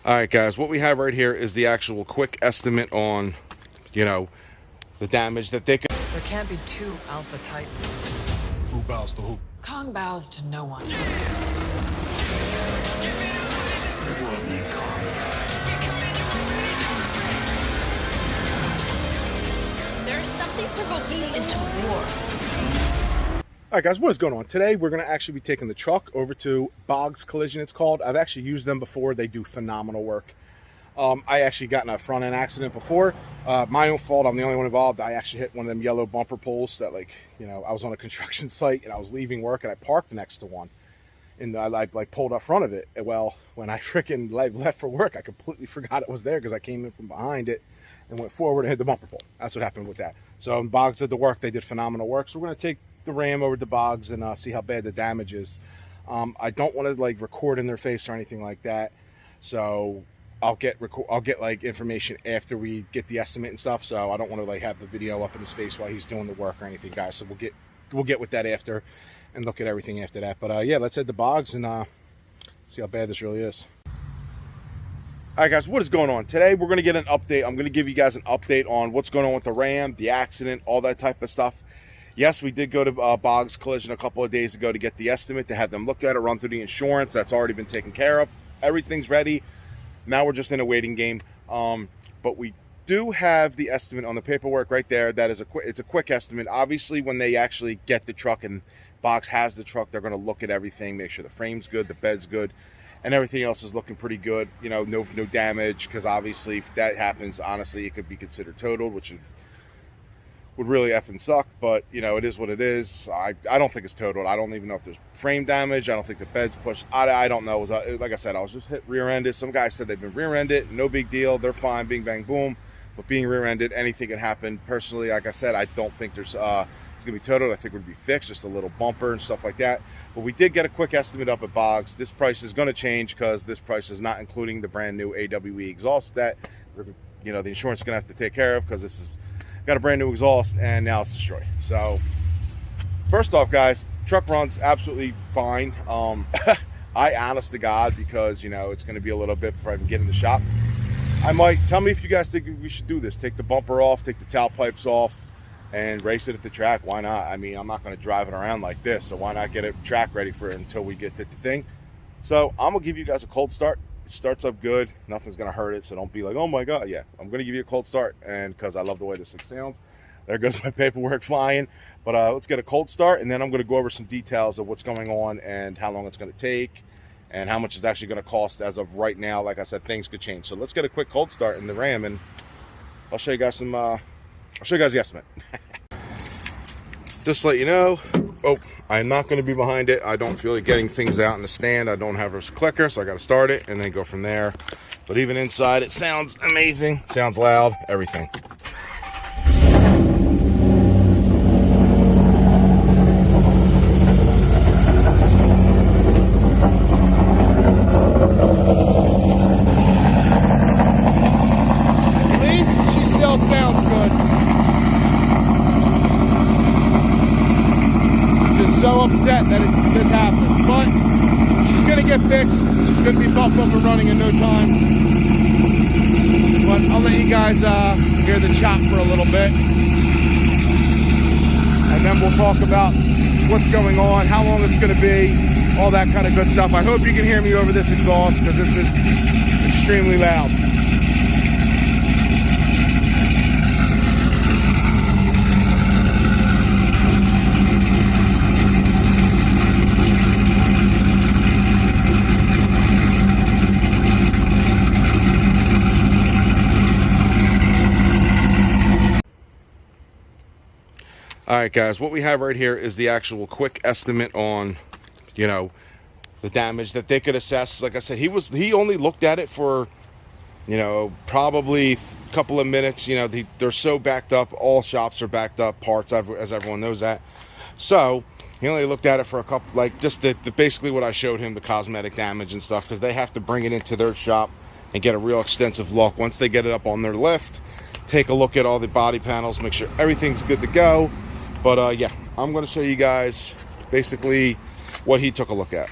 All right, guys, what we have right here is the actual quick estimate on, the damage that they could. There can't be two Alpha Titans. Who bows to who? Kong bows to no one. The world needs Kong. There's something provoking me into war. All right, guys, what is going on? Today, we're going to actually be taking the truck over to Boggs Collision, it's called. I've actually used them before. They do phenomenal work. I actually got in a front-end accident before. My own fault. I'm the only one involved. I actually hit one of them yellow bumper poles that, I was on a construction site, and I was leaving work, and I parked next to one. And I, pulled up front of it. Well, when I freaking, left for work, I completely forgot it was there because I came in from behind it and went forward and hit the bumper pole. That's what happened with that. So Boggs did the work. They did phenomenal work. So we're going to take the Ram over to Boggs and see how bad the damage is. I don't want to record in their face or anything like that, so I'll get information after we get the estimate and stuff. So I don't want to have the video up in his face while he's doing the work or anything, guys. So we'll get with that after and look at everything after that. But yeah, let's head to Boggs and see how bad this really is. All right, guys, what is going on? Today we're going to get an update. I'm going to give you guys an update on what's going on with the Ram, the accident, all that type of stuff. Yes, we did go to Boggs Collision a couple of days ago to get the estimate, to have them look at it, run through the insurance. That's already been taken care of. Everything's ready. Now we're just in a waiting game. But we do have the estimate on the paperwork right there. That is it's a quick estimate. Obviously, when they actually get the truck and Boggs has the truck, they're going to look at everything, make sure the frame's good, the bed's good, and everything else is looking pretty good. No damage, because obviously if that happens, honestly, it could be considered totaled, which would really effing suck, but it is what it is. I don't think it's totaled. I don't even know if there's frame damage. I don't think the bed's pushed. I don't know. Like I said, I was just hit rear-ended. Some guys said they've been rear-ended, no big deal, they're fine, bing bang boom. But being rear-ended, anything can happen. Personally, like I said, I don't think there's it's gonna be totaled. I think it would be fixed, just a little bumper and stuff like that. But we did get a quick estimate up at Boggs. This price is going to change because this price is not including the brand new AWE exhaust that the insurance is gonna have to take care of, because this is got a brand new exhaust and now it's destroyed. So first off, guys, truck runs absolutely fine. I honest to God, because it's going to be a little bit before I can get in the shop, I might, tell me if you guys think we should do this, take the bumper off, take the tailpipes off, and race it at the track. Why not? I mean, I'm not going to drive it around like this, so why not get a track ready for it until we get to the thing. So I'm gonna give you guys a cold start. It starts up good, nothing's gonna hurt it, so don't be like, oh my god. Yeah, I'm gonna give you a cold start, and because I love the way this thing sounds. There goes my paperwork flying. But let's get a cold start, and then I'm gonna go over some details of what's going on and how long it's gonna take and how much it's actually gonna cost as of right now. Like I said, things could change. So let's get a quick cold start in the Ram, and I'll show you guys some I'll show you guys the estimate. Just to let you know, I'm not going to be behind it. I don't feel like getting things out in the stand. I don't have a clicker, so I got to start it and then go from there. But even inside, it sounds amazing. Sounds loud, everything. At least she still sounds good. So upset that this happened, but she's gonna get fixed. She's gonna be buffed up and running in no time. But I'll let you guys hear the chop for a little bit, and then we'll talk about what's going on, how long it's gonna be, all that kind of good stuff. I hope you can hear me over this exhaust, because this is extremely loud. All right, guys, what we have right here is the actual quick estimate on, the damage that they could assess. Like I said, he only looked at it for, probably a couple of minutes. They're so backed up. All shops are backed up, parts, as everyone knows that. So he only looked at it for a couple, just basically what I showed him, the cosmetic damage and stuff, because they have to bring it into their shop and get a real extensive look. Once they get it up on their lift, take a look at all the body panels, make sure everything's good to go. But yeah, I'm going to show you guys basically what he took a look at.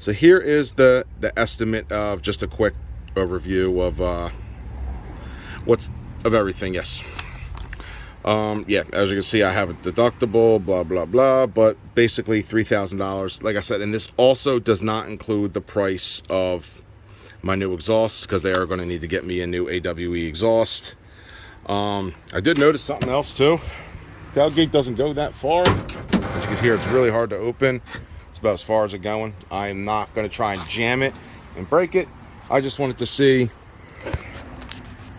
So here is the estimate of just a quick overview of of everything. Yes. Yeah, as you can see, I have a deductible, blah blah blah, but basically $3,000, like I said. And this also does not include the price of my new exhaust, because they are going to need to get me a new AWE exhaust. I did notice something else too. Tailgate doesn't go that far. As you can hear, it's really hard to open. It's about as far as it's going. I am not going to try and jam it and break it. I just wanted to see.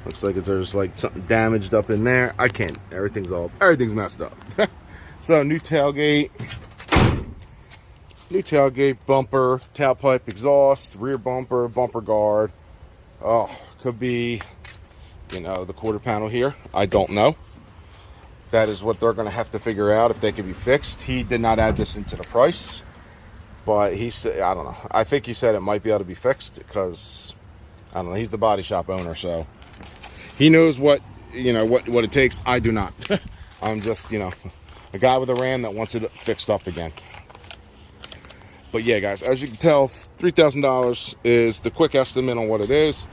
Looks like there's like something damaged up in there. I can't. Everything's messed up. So new tailgate, bumper, tailpipe, exhaust, rear bumper, bumper guard. Oh, could be, you know, the quarter panel here. I don't know. That is what they're going to have to figure out, if they can be fixed. He did not add this into the price, but he said, I don't know. I think he said it might be able to be fixed, because I don't know. He's the body shop owner, so he knows what, you know, what it takes. I do not. I'm just, you know, a guy with a Ram that wants it fixed up again. But yeah, guys, as you can tell, $3,000 is the quick estimate on what it is.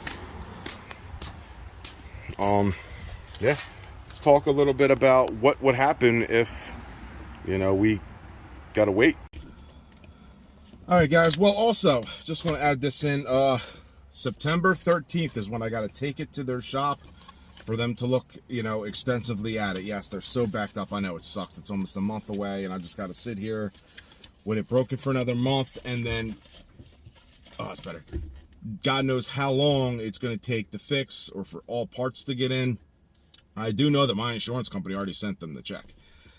Yeah. Talk a little bit about what would happen if, you know, we gotta wait. All right, guys, well, also just want to add this in. September 13th is when I got to take it to their shop for them to look, you know, extensively at it. Yes, they're so backed up. I know it sucks. It's almost a month away, and I just got to sit here with it broken for another month, and then, oh, it's better. God knows how long it's going to take to fix, or for all parts to get in. I do know that my insurance company already sent them the check.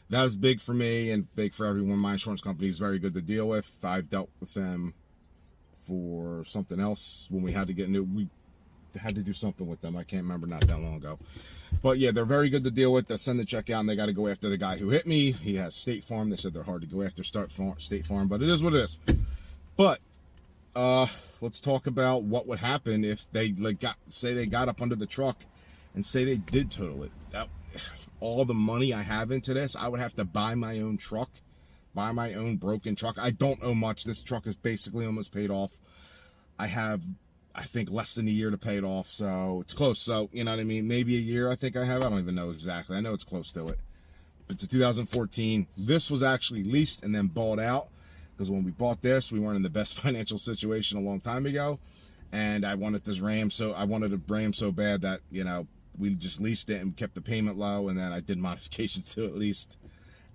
That was big for me and big for everyone. My insurance company is very good to deal with. I've dealt with them for something else when we had to do something with them. I can't remember, not that long ago. But yeah, they're very good to deal with. They'll send the check out, and they got to go after the guy who hit me. He has State Farm. They said they're hard to go after, State Farm, but it is what it is. But let's talk about what would happen if they say they got up under the truck and say they did total it. All the money I have into this, I would have to buy my own truck, buy my own broken truck. I don't owe much. This truck is basically almost paid off. I have, I think, less than a year to pay it off, so it's close. So, you know what I mean? Maybe a year, I think I have. I don't even know exactly. I know it's close to it. It's a 2014. This was actually leased and then bought out, because when we bought this, we weren't in the best financial situation a long time ago, and I wanted this Ram, so I wanted a Ram so bad that, you know, we just leased it and kept the payment low, and then I did modifications to it least,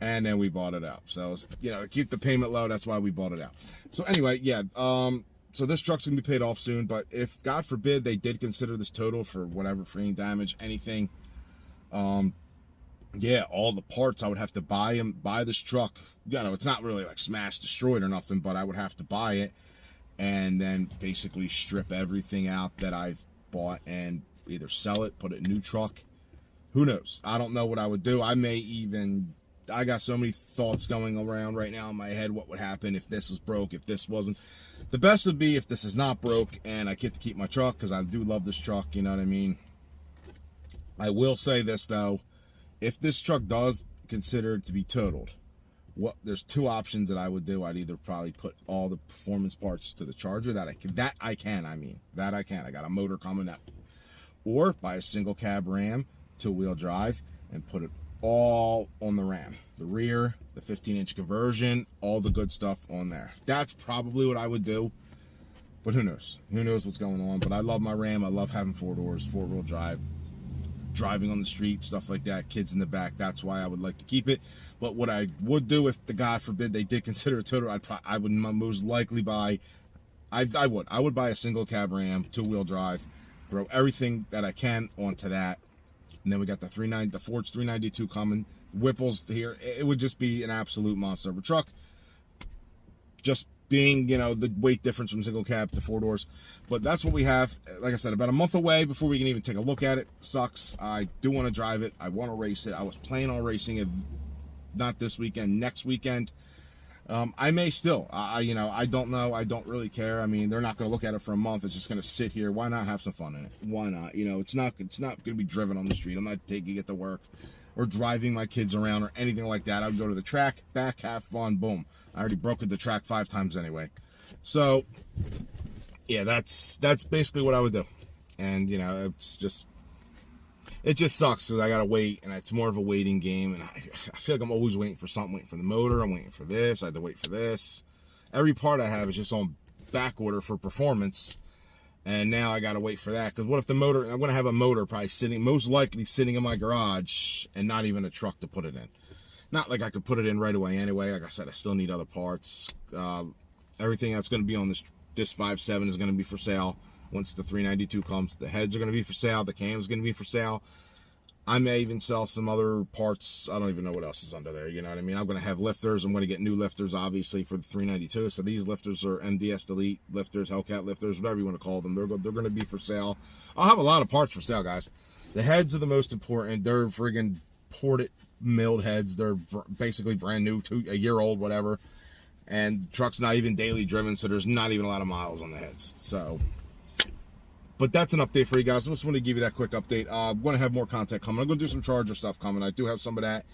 and then we bought it out. So, you know, keep the payment low, that's why we bought it out. So anyway, yeah, so this truck's gonna be paid off soon, but if, God forbid, they did consider this total for whatever, for any damage, anything, yeah, all the parts, I would have to buy this truck. You know, it's not really like smashed, destroyed or nothing, but I would have to buy it and then basically strip everything out that I've bought and either sell it, put it in a new truck. Who knows? I don't know what I would do. I got so many thoughts going around right now in my head. What would happen if this was broke, if this wasn't? The best would be if this is not broke and I get to keep my truck, because I do love this truck, you know what I mean? I will say this though, if this truck does consider to be totaled, there's two options that I would do. I'd either probably put all the performance parts to the Charger that I can. I got a motor coming up. Or buy a single cab Ram, 2-wheel drive, and put it all on the Ram. The rear, the 15-inch conversion, all the good stuff on there. That's probably what I would do. But who knows? Who knows what's going on? But I love my Ram. I love having 4 doors, 4-wheel drive, driving on the street, stuff like that, kids in the back. That's why I would like to keep it. But what I would do, if the God forbid they did consider a total, I would most likely buy, I would buy a single cab Ram, 2-wheel drive, throw everything that I can onto that, and then we got the Ford's 392 coming, Whipples here. It would just be an absolute monster of a truck. Just being, you know, the weight difference from single cab to 4 doors. But that's what we have. Like I said, about a month away before we can even take a look at it. Sucks. I do want to drive it. I want to race it. I was planning on racing it, not this weekend, next weekend. I may still, you know, I don't know. I don't really care. I mean, they're not going to look at it for a month. It's just going to sit here. Why not have some fun in it? Why not? You know, it's not going to be driven on the street. I'm not taking it to work or driving my kids around or anything like that. I would go to the track, back, have fun, boom. I already broke the track 5 times anyway. So yeah, that's basically what I would do. And you know, it just sucks because I gotta wait, and it's more of a waiting game, and I feel like I'm always waiting for something. Waiting for the motor, I'm waiting for this, I had to wait for this. Every part I have is just on back order for performance, and now I gotta wait for that. Because what if the motor, I'm gonna have a motor probably sitting, most likely sitting in my garage, and not even a truck to put it in. Not like I could put it in right away anyway. Like I said, I still need other parts. Everything that's gonna be on this 5.7 is gonna be for sale. Once the 392 comes, the heads are going to be for sale. The cam's going to be for sale. I may even sell some other parts. I don't even know what else is under there. You know what I mean? I'm going to have lifters. I'm going to get new lifters, obviously, for the 392. So these lifters are MDS Elite lifters, Hellcat lifters, whatever you want to call them. They're going to be for sale. I'll have a lot of parts for sale, guys. The heads are the most important. They're friggin' ported, milled heads. They're basically brand new, a year old, whatever. And the truck's not even daily driven, so there's not even a lot of miles on the heads. So... but that's an update for you guys. I just want to give you that quick update. I'm going to have more content coming. I'm going to do some Charger stuff coming. I do have some of that.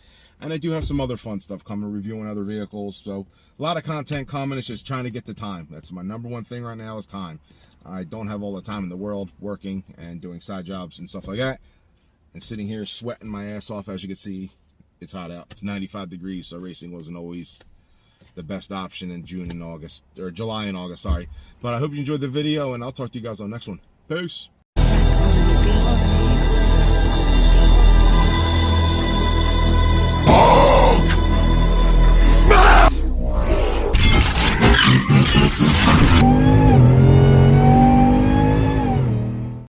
And I do have some other fun stuff coming, reviewing other vehicles. So a lot of content coming. It's just trying to get the time. That's my number one thing right now is time. I don't have all the time in the world working and doing side jobs and stuff like that. And sitting here sweating my ass off. As you can see, it's hot out. It's 95 degrees, so racing wasn't always the best option in June and August. Or July and August, sorry. But I hope you enjoyed the video, and I'll talk to you guys on the next one. Peace.